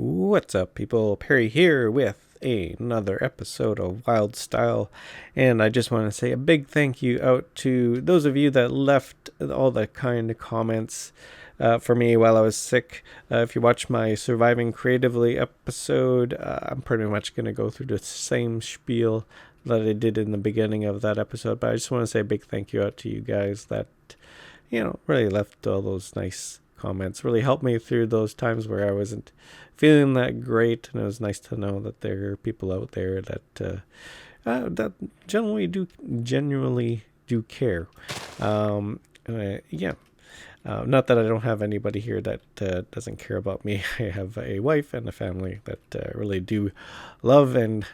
What's up, people? Perry here with another episode of WildStyle, and I just want to say a big thank you out to those of you that left all the kind comments for me while I was sick. If you watch my Surviving Creatively episode, I'm pretty much going to go through the same spiel that I did in the beginning of that episode, but I just want to say a big thank you out to you guys that, really left all those nice comments. Really helped me through those times where I wasn't feeling that great, and it was nice to know that there are people out there that genuinely do care. Yeah. Not that I don't have anybody here that doesn't care about me. I have a wife and a family that really do love and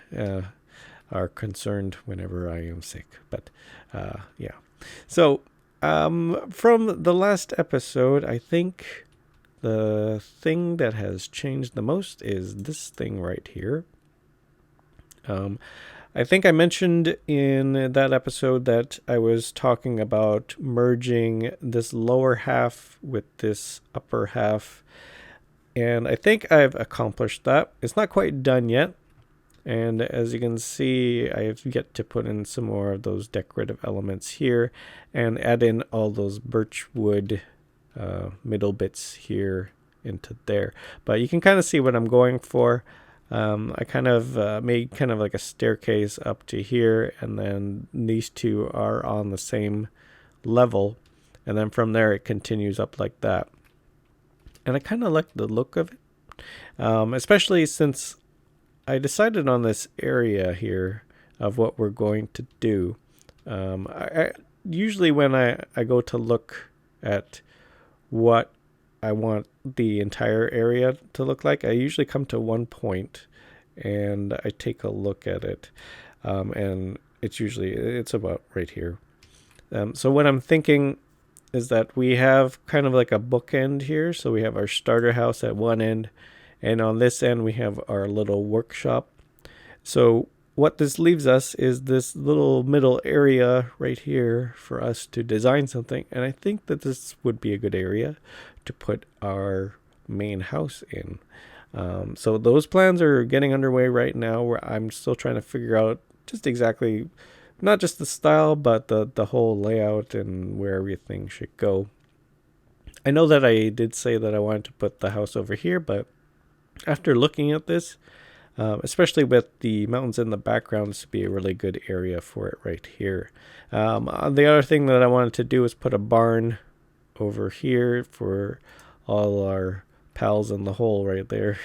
are concerned whenever I am sick. But yeah. So from the last episode, I think the thing that has changed the most is this thing right here. I think I mentioned in that episode that I was talking about merging this lower half with this upper half, and I think I've accomplished that. It's not quite done yet, and as you can see, I have yet to put in some more of those decorative elements here and add in all those birch wood middle bits here into there. But you can kind of see what I'm going for. I kind of made kind of like a staircase up to here, and then these two are on the same level, and then from there it continues up like that. And I kind of like the look of it, especially since I decided on this area here of what we're going to do. I usually when I go to look at what I want the entire area to look like, I usually come to one point and I take a look at it, and it's about right here. So what I'm thinking is that we have kind of like a bookend here. So we have our starter house at one end, and on this end we have our little workshop. So what this leaves us is this little middle area right here for us to design something, and I think that this would be a good area to put our main house in. So those plans are getting underway right now, where I'm still trying to figure out just exactly, not just the style, but the whole layout and where everything should go. I know that I did say that I wanted to put the house over here, but after looking at this, especially with the mountains in the background, this would be a really good area for it right here. The other thing that I wanted to do is put a barn over here for all our pals in the hole right there.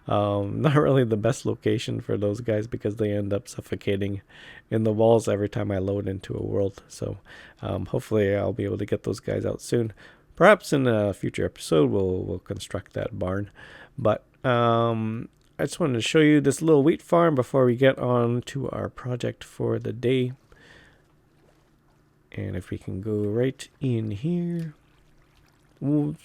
Not really the best location for those guys because they end up suffocating in the walls every time I load into a world. So hopefully I'll be able to get those guys out soon. Perhaps in a future episode we'll construct that barn. But I just wanted to show you this little wheat farm before we get on to our project for the day. And if we can go right in here,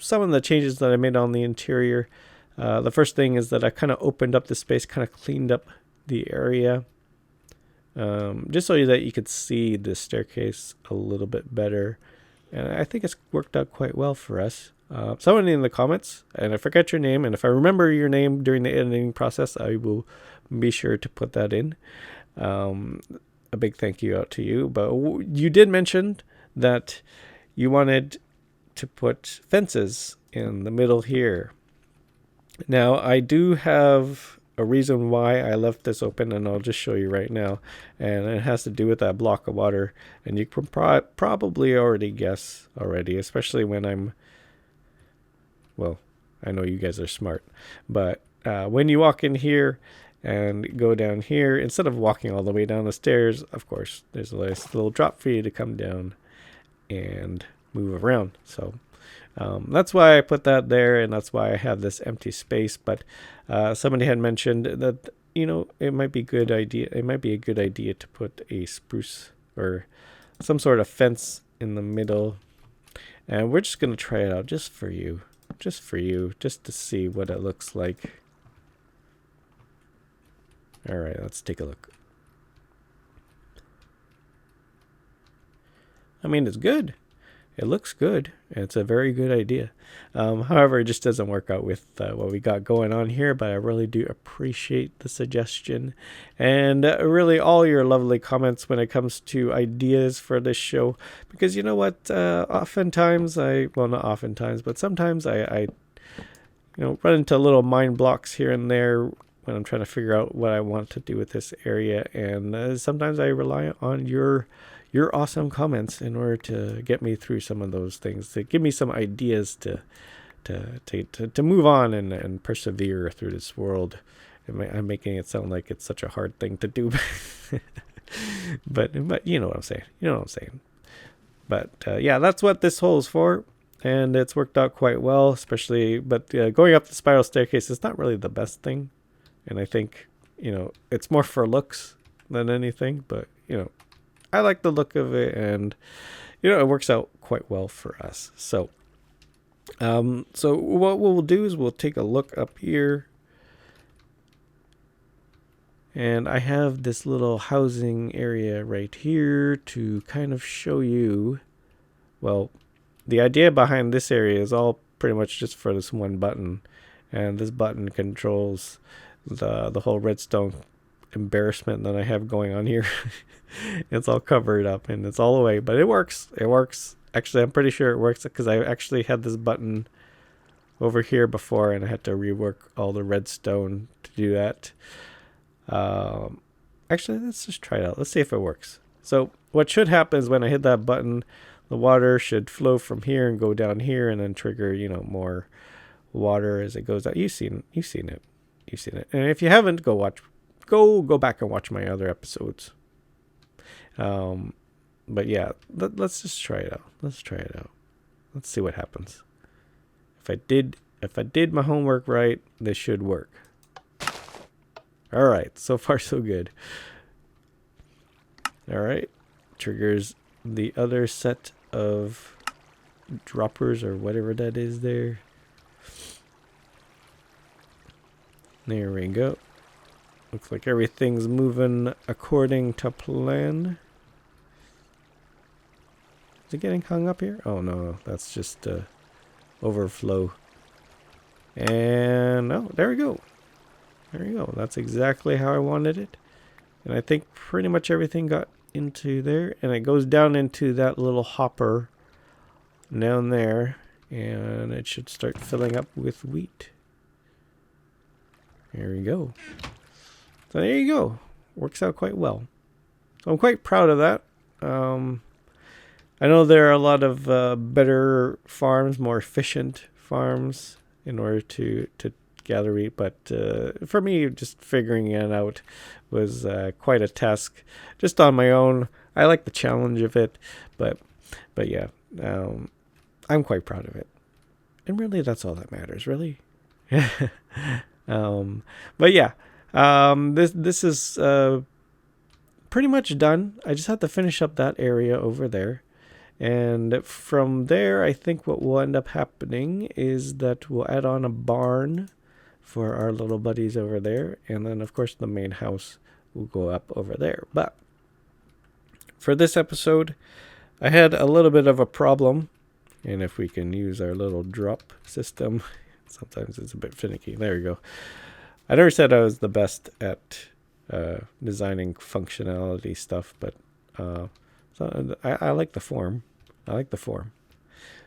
some of the changes that I made on the interior. The first thing is that I kind of opened up the space, kind of cleaned up the area, just so that you could see the staircase a little bit better. And I think it's worked out quite well for us. Someone in the comments, and I forget your name, and if I remember your name during the editing process, I will be sure to put that in. A big thank you out to you. But you did mention that you wanted to put fences in the middle here. Now, I do have a reason why I left this open, and I'll just show you right now. And it has to do with that block of water. And you can probably already guess already, especially when well, I know you guys are smart, but when you walk in here and go down here, instead of walking all the way down the stairs, of course, there's a nice little drop for you to come down and move around. So that's why I put that there, and that's why I have this empty space. But somebody had mentioned that it might be a good idea to put a spruce or some sort of fence in the middle, and we're just gonna try it out just for you, just to see what it looks like. All right, let's take a look. I mean, it's good. it looks good. It's a very good idea. However, it just doesn't work out with what we got going on here, but I really do appreciate the suggestion and really all your lovely comments when it comes to ideas for this show. Because you know what? Oftentimes, well, not oftentimes, but sometimes I run into little mind blocks here and there when I'm trying to figure out what I want to do with this area. And sometimes I rely on your awesome comments in order to get me through some of those things, to give me some ideas to move on and persevere through this world. I'm making it sound like it's such a hard thing to do, but you know what I'm saying. You know what I'm saying. But yeah, that's what this hole is for, and it's worked out quite well. Especially, but going up the spiral staircase is not really the best thing, and I think it's more for looks than anything. But I like the look of it, and it works out quite well for us. So what we'll do is we'll take a look up here, and I have this little housing area right here to kind of show you. Well, the idea behind this area is all pretty much just for this one button, and this button controls the whole redstone embarrassment that I have going on here. It's all covered up and it's all away, but it works. Actually, I'm pretty sure it works because I actually had this button over here before, and I had to rework all the redstone to do that. Actually, let's just try it out. Let's see if it works. So what should happen is when I hit that button, the water should flow from here and go down here, and then trigger more water as it goes out. You've seen it. And if you haven't, go back and watch my other episodes. But yeah, let's just try it out. Let's see what happens. If I did my homework right, this should work. All right, so far so good. All right, triggers the other set of droppers or whatever that is there. There we go. Looks like everything's moving according to plan. Is it getting hung up here? Oh no, that's just overflow. And there we go. That's exactly how I wanted it. And I think pretty much everything got into there, and it goes down into that little hopper down there, and it should start filling up with wheat. There we go. So there you go. Works out quite well. So I'm quite proud of that. I know there are a lot of better farms, more efficient farms in order to gather wheat, but for me, just figuring it out was quite a task. Just on my own, I like the challenge of it, but yeah, I'm quite proud of it, and really, that's all that matters, really. But yeah, this is pretty much done. I just have to finish up that area over there. And from there, I think what will end up happening is that we'll add on a barn for our little buddies over there. And then, of course, the main house will go up over there. But for this episode, I had a little bit of a problem. And if we can use our little drop system, sometimes it's a bit finicky. There we go. I never said I was the best at designing functionality stuff, but so I like the form.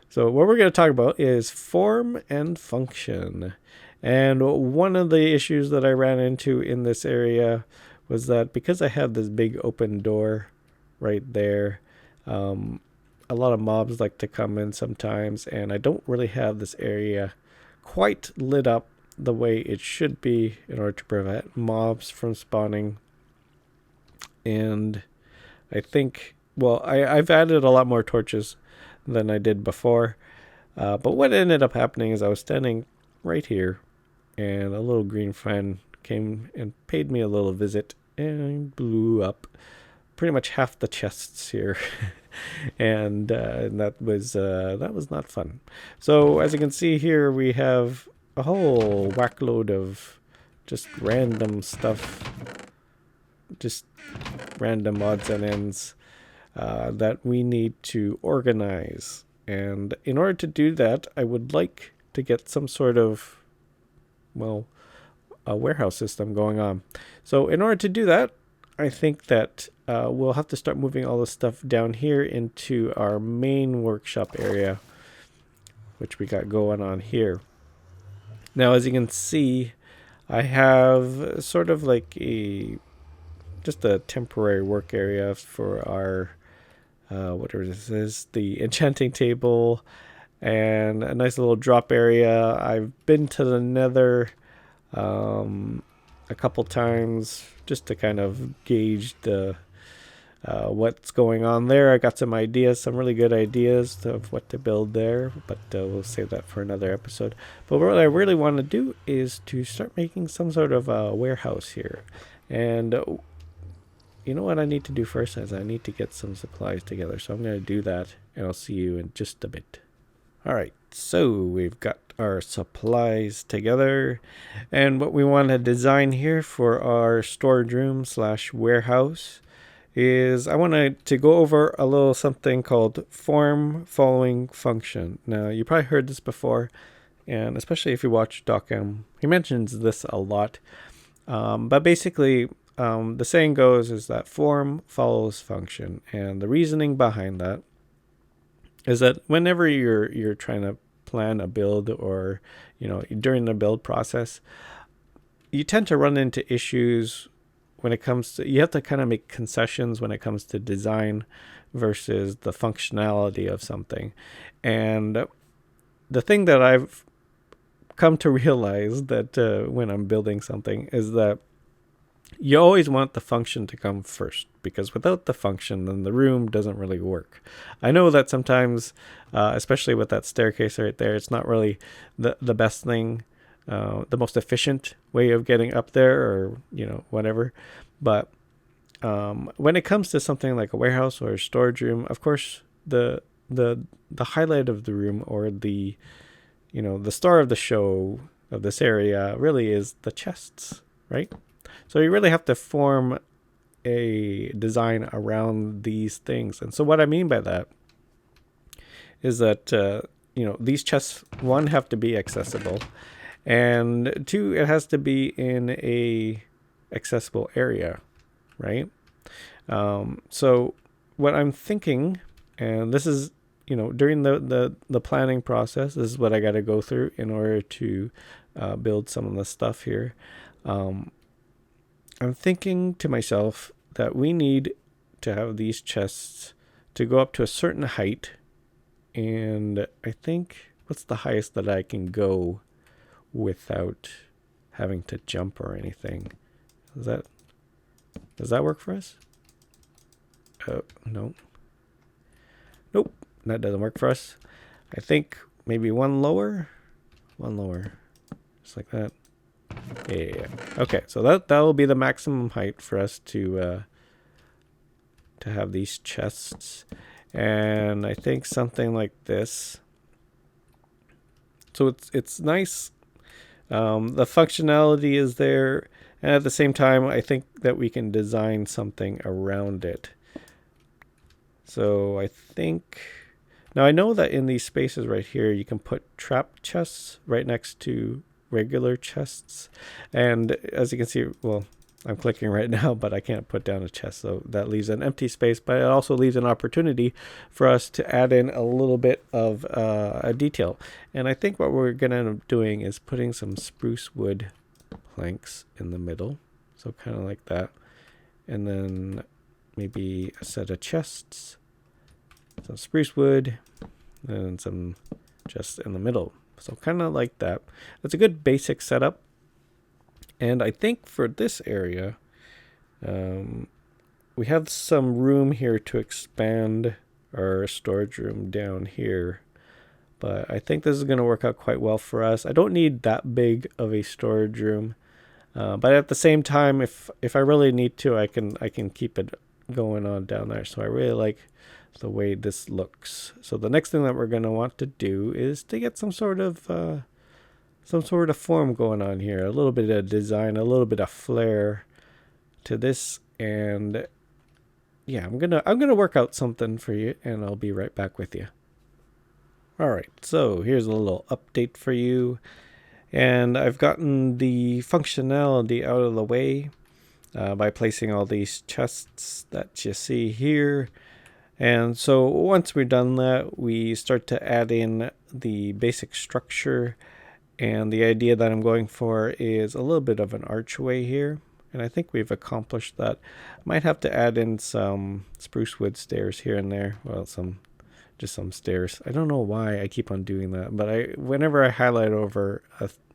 So what we're going to talk about is form and function. And one of the issues that I ran into in this area was that because I had this big open door right there, a lot of mobs like to come in sometimes, and I don't really have this area quite lit up the way it should be in order to prevent mobs from spawning. And I think, well, I've added a lot more torches than I did before. But what ended up happening is I was standing right here, and a little green friend came and paid me a little visit and blew up pretty much half the chests here. and that was not fun. So as you can see here, we have a whole whackload of just random stuff, just random odds and ends that we need to organize. And in order to do that, I would like to get some sort of, well, a warehouse system going on. So in order to do that, I think that we'll have to start moving all this stuff down here into our main workshop area, which we got going on here. Now, as you can see, I have sort of like just a temporary work area for our whatever this is, the enchanting table, and a nice little drop area. I've been to the Nether a couple times just to kind of gauge the what's going on there. I got some ideas, some really good ideas of what to build there, but we'll save that for another episode. But what I really want to do is to start making some sort of warehouse here. And you know what I need to do first is I need to get some supplies together. So I'm going to do that, and I'll see you in just a bit. All right, so we've got our supplies together, and what we want to design here for our storage room / warehouse is I want to go over a little something called form following function. Now, you probably heard this before, and especially if you watch DocM, he mentions this a lot. But basically, the saying goes is that form follows function, and the reasoning behind that is that whenever you're trying to plan a build, or during the build process, you tend to run into issues when it comes to, you have to kind of make concessions when it comes to design versus the functionality of something. And the thing that I've come to realize that when I'm building something is that you always want the function to come first, because without the function, then the room doesn't really work. I know that sometimes, especially with that staircase right there, it's not really the best thing, the most efficient way of getting up there, or whatever. But when it comes to something like a warehouse or a storage room, of course the highlight of the room, or the star of the show of this area, really is the chests, right? So you really have to form a design around these things. And so what I mean by that is that these chests, one, have to be accessible, and two, it has to be in a accessible area, right? So what I'm thinking, and this is during the planning process, this is what I got to go through in order to build some of the stuff here. I'm thinking to myself that we need to have these chests to go up to a certain height, and I think, what's the highest that I can go without having to jump or anything? Does that work for us? No. Nope, that doesn't work for us. I think maybe one lower, just like that. Yeah. Okay, so that will be the maximum height for us to have these chests, and I think something like this. So it's nice. The functionality is there, and at the same time, I think that we can design something around it. So I think, now I know that in these spaces right here, you can put trap chests right next to regular chests, and as you can see, well, I'm clicking right now, but I can't put down a chest, so that leaves an empty space, but it also leaves an opportunity for us to add in a little bit of a detail. And I think what we're gonna end up doing is putting some spruce wood planks in the middle, so kind of like that, and then maybe a set of chests, some spruce wood, and some just in the middle. So kind of like that. That's a good basic setup. And I think for this area, we have some room here to expand our storage room down here. But I think this is going to work out quite well for us. I don't need that big of a storage room. But at the same time, if I really need to, I can keep it going on down there. So I really like the way this looks. So the next thing that we're going to want to do is to get some sort of form going on here, a little bit of design, a little bit of flair to this. And yeah, I'm gonna work out something for you, and I'll be right back with you. All right, so here's a little update for you. And I've gotten the functionality out of the way by placing all these chests that you see here. And so once we've done that, we start to add in the basic structure. And the idea that I'm going for is a little bit of an archway here. And I think we've accomplished that. Might have to add in some spruce wood stairs here and there. Well, just some stairs. I don't know why I keep on doing that, but whenever I highlight over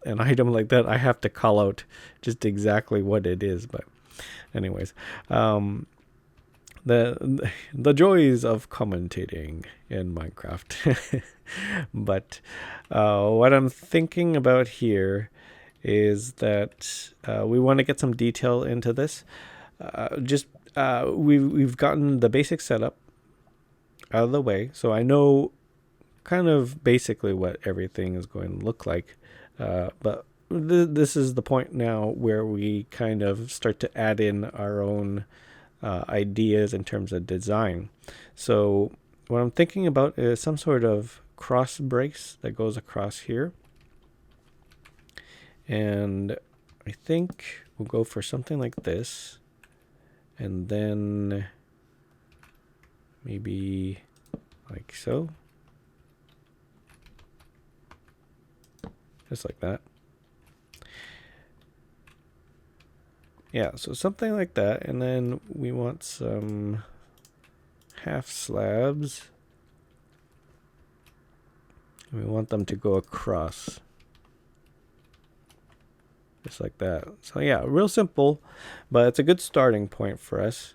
an item like that, I have to call out just exactly what it is. But anyways, the joys of commentating in Minecraft. But what I'm thinking about here is that we want to get some detail into this. We've gotten the basic setup out of the way, so I know kind of basically what everything is going to look like. But this is the point now where we kind of start to add in our own ideas in terms of design. So what I'm thinking about is some sort of cross brace that goes across here. And I think we'll go for something like this. And then maybe like so. Just like that. Yeah, so something like that. And then we want some half slabs. We want them to go across. Just like that. So yeah, real simple, but it's a good starting point for us.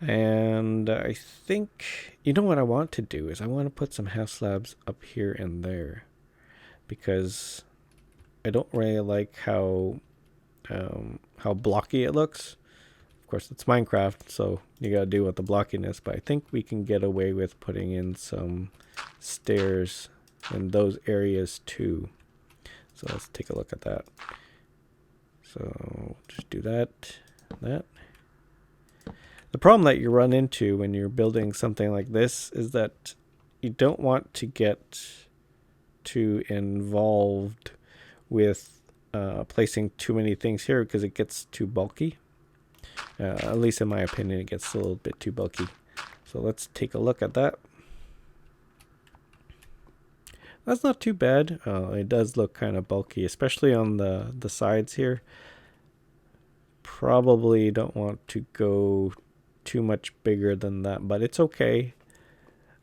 And I think, you know what I want to do is I want to put some half slabs up here and there, because I don't really like how blocky it looks. Of course, it's Minecraft, so you gotta deal with the blockiness, but I think we can get away with putting in some stairs in those areas too. So let's take a look at that. So just do that. The problem that you run into when you're building something like this is that you don't want to get too involved with placing too many things here, because it gets too bulky. At least in my opinion, it gets a little bit too bulky. So let's take a look at that. That's not too bad. It does look kind of bulky, especially on the sides here. Probably don't want to go too much bigger than that, but it's okay.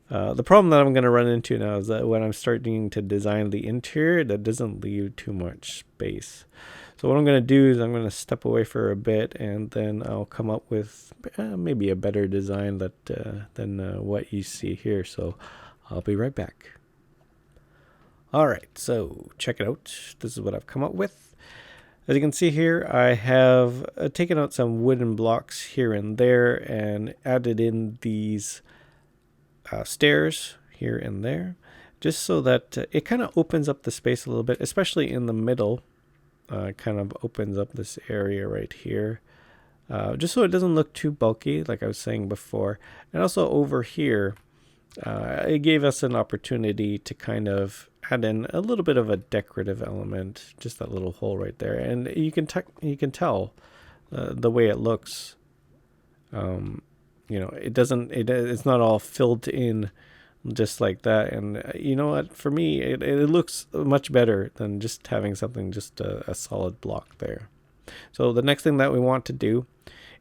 The problem that I'm going to run into now is that when I'm starting to design the interior, that doesn't leave too much space. So what I'm going to do is I'm going to step away for a bit, and then I'll come up with maybe a better design than what you see here. So I'll be right back. All right, so check it out. This is what I've come up with. As you can see here, I have taken out some wooden blocks here and there and added in these stairs here and there, just so that it kind of opens up the space a little bit, especially in the middle. Kind of opens up this area right here, just so it doesn't look too bulky, like I was saying before. And also over here, it gave us an opportunity to kind of add in a little bit of a decorative element, just that little hole right there. And you can tell the way it looks. It's not all filled in just like that. And you know what, for me, it looks much better than just having something, just a solid block there. So the next thing that we want to do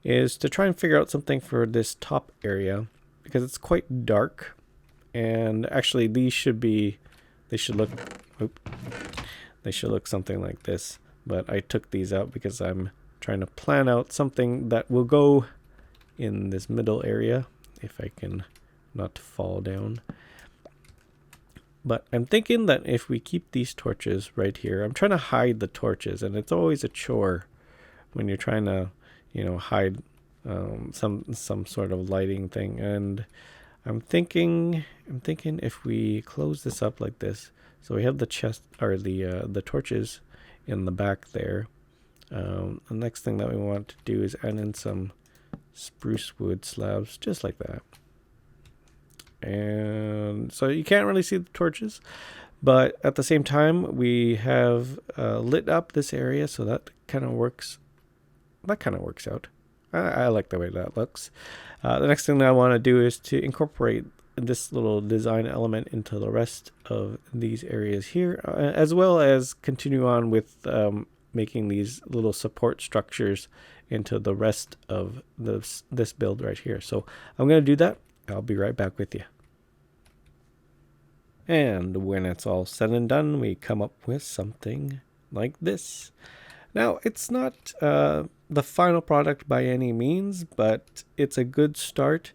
is to try and figure out something for this top area, because it's quite dark. And actually they should look something like this, but I took these out because I'm trying to plan out something that will go in this middle area, if I can not fall down. But I'm thinking that if we keep these torches right here, I'm trying to hide the torches, and it's always a chore when you're trying to, hide some sort of lighting thing. And I'm thinking if we close this up like this, so we have the chest, or the torches in the back there. The next thing that we want to do is add in some spruce wood slabs, just like that. And so you can't really see the torches, but at the same time we have lit up this area, so that kind of works. That kind of works out. I like the way that looks. The next thing that I want to do is to incorporate this little design element into the rest of these areas here, as well as continue on with making these little support structures into the rest of this build right here. So I'm going to do that. I'll be right back with you. And when it's all said and done, we come up with something like this. Now, it's not the final product by any means, but it's a good start.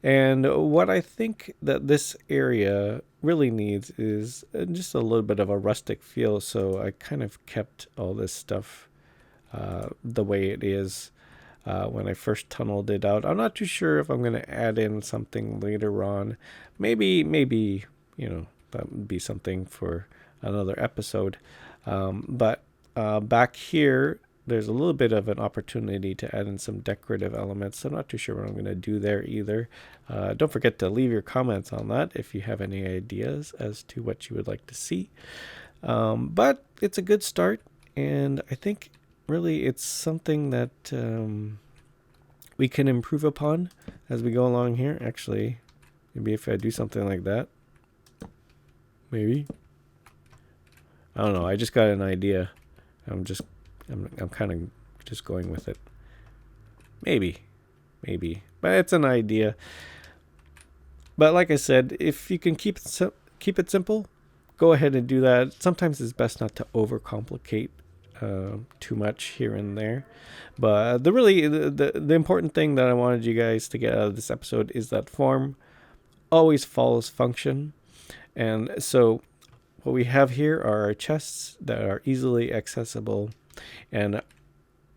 And what I think that this area really needs is just a little bit of a rustic feel. So I kind of kept all this stuff the way it is when I first tunneled it out. I'm not too sure if I'm going to add in something later on. Maybe, that would be something for another episode. But back here, there's a little bit of an opportunity to add in some decorative elements. So I'm not too sure what I'm going to do there either. Don't forget to leave your comments on that if you have any ideas as to what you would like to see. But it's a good start, and I think really it's something that we can improve upon as we go along here. Actually, maybe if I do something like that, maybe. I don't know. I just got an idea. I'm kind of just going with it. Maybe, but it's an idea. But like I said, if you can keep it simple, go ahead and do that. Sometimes it's best not to overcomplicate too much here and there. But the important thing that I wanted you guys to get out of this episode is that form always follows function. And so what we have here are our chests that are easily accessible, and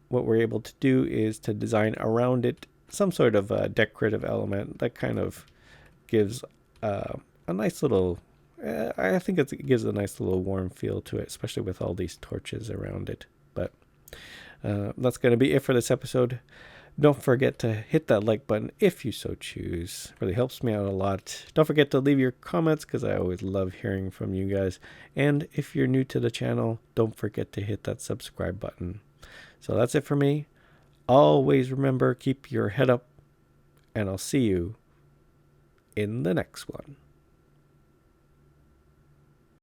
what we're able to do is to design around it some sort of a decorative element that kind of gives a nice little, I think it gives a nice little warm feel to it, especially with all these torches around it. But that's going to be it for this episode. Don't forget to hit that like button if you so choose. It really helps me out a lot. Don't forget to leave your comments because I always love hearing from you guys. And if you're new to the channel, don't forget to hit that subscribe button. So that's it for me. Always remember, keep your head up, and I'll see you in the next one.